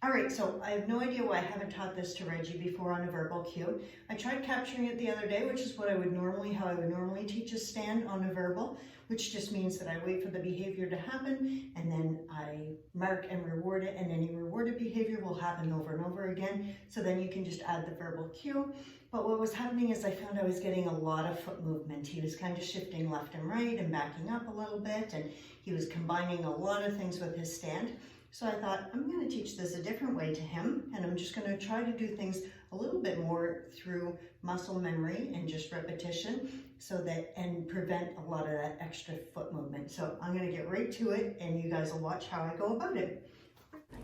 All right, so I have no idea why I haven't taught this to Reggie before on a verbal cue. I tried capturing it the other day, which is what how I would normally teach a stand on a verbal, which just means that I wait for the behavior to happen and then I mark and reward it, and any rewarded behavior will happen over and over again. So then you can just add the verbal cue. But what was happening is I found I was getting a lot of foot movement. He was kind of shifting left and right and backing up a little bit, and he was combining a lot of things with his stand. So I thought, I'm going to teach this a different way to him, and I'm just going to try to do things a little bit more through muscle memory and just repetition, so that, and prevent a lot of that extra foot movement. So I'm going to get right to it, and you guys will watch how I go about it.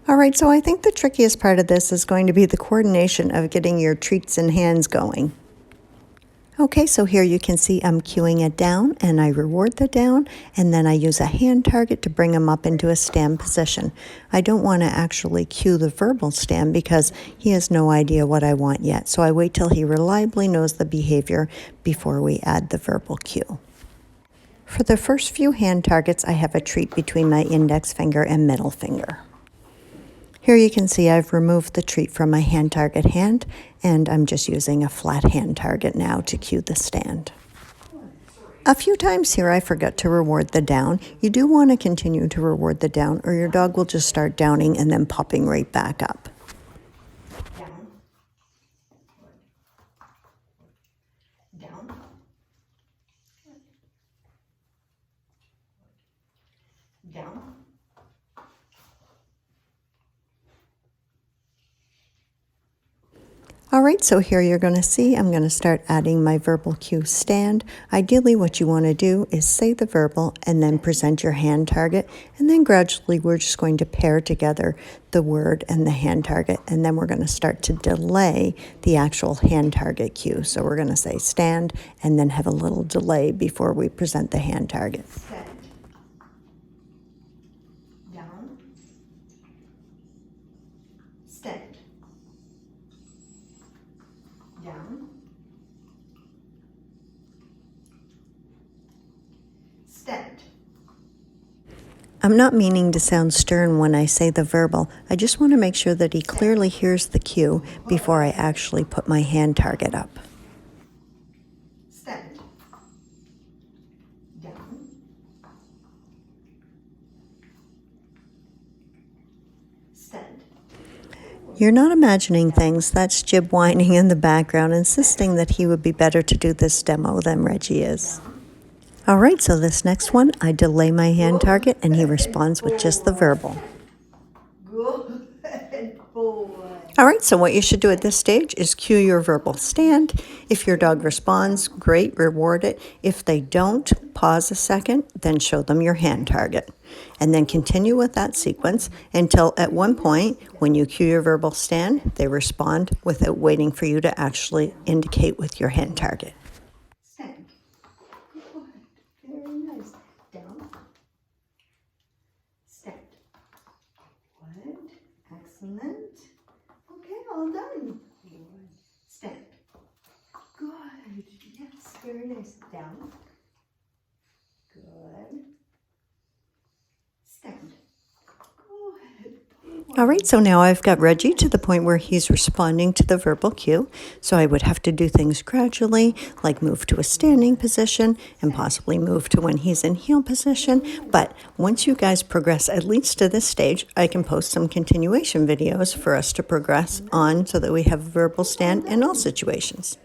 All right, so I think the trickiest part of this is going to be the coordination of getting your treats and hands going. Okay, so here you can see I'm cueing it down, and I reward the down, and then I use a hand target to bring him up into a stand position. I don't want to actually cue the verbal stand because he has no idea what I want yet, so I wait till he reliably knows the behavior before we add the verbal cue. For the first few hand targets, I have a treat between my index finger and middle finger. Here you can see I've removed the treat from my hand target hand, and I'm just using a flat hand target now to cue the stand. A few times here I forgot to reward the down. You do want to continue to reward the down, or your dog will just start downing and then popping right back up. Down, down, down. All right, so here you're going to see I'm going to start adding my verbal cue stand. Ideally, what you want to do is say the verbal and then present your hand target, and then gradually we're just going to pair together the word and the hand target, and then we're going to start to delay the actual hand target cue. So we're going to say stand and then have a little delay before we present the hand target. Stand. Down. Stand. Down. Stand. I'm not meaning to sound stern when I say the verbal. I just want to make sure that he clearly hears the cue before I actually put my hand target up. Stand. Down. Stand. You're not imagining things. That's Jib whining in the background, insisting that he would be better to do this demo than Reggie is. All right, so this next one, I delay my hand target, and he responds with just the verbal. Good boy. All right, so what you should do at this stage is cue your verbal stand. If your dog responds, great, reward it. If they don't, pause a second, then show them your hand target. And then continue with that sequence until at one point, when you cue your verbal stand, they respond without waiting for you to actually indicate with your hand target. Stand. Good. Very nice. Down. Stand. Good. Excellent. Okay, all done. Stand. Good. Yes, very nice. Down. Good. Stand. Good. All right, so now I've got Reggie to the point where he's responding to the verbal cue. So I would have to do things gradually, like move to a standing position and possibly move to when he's in heel position. But once you guys progress at least to this stage, I can post some continuation videos for us to progress on so that we have a verbal stand in all situations.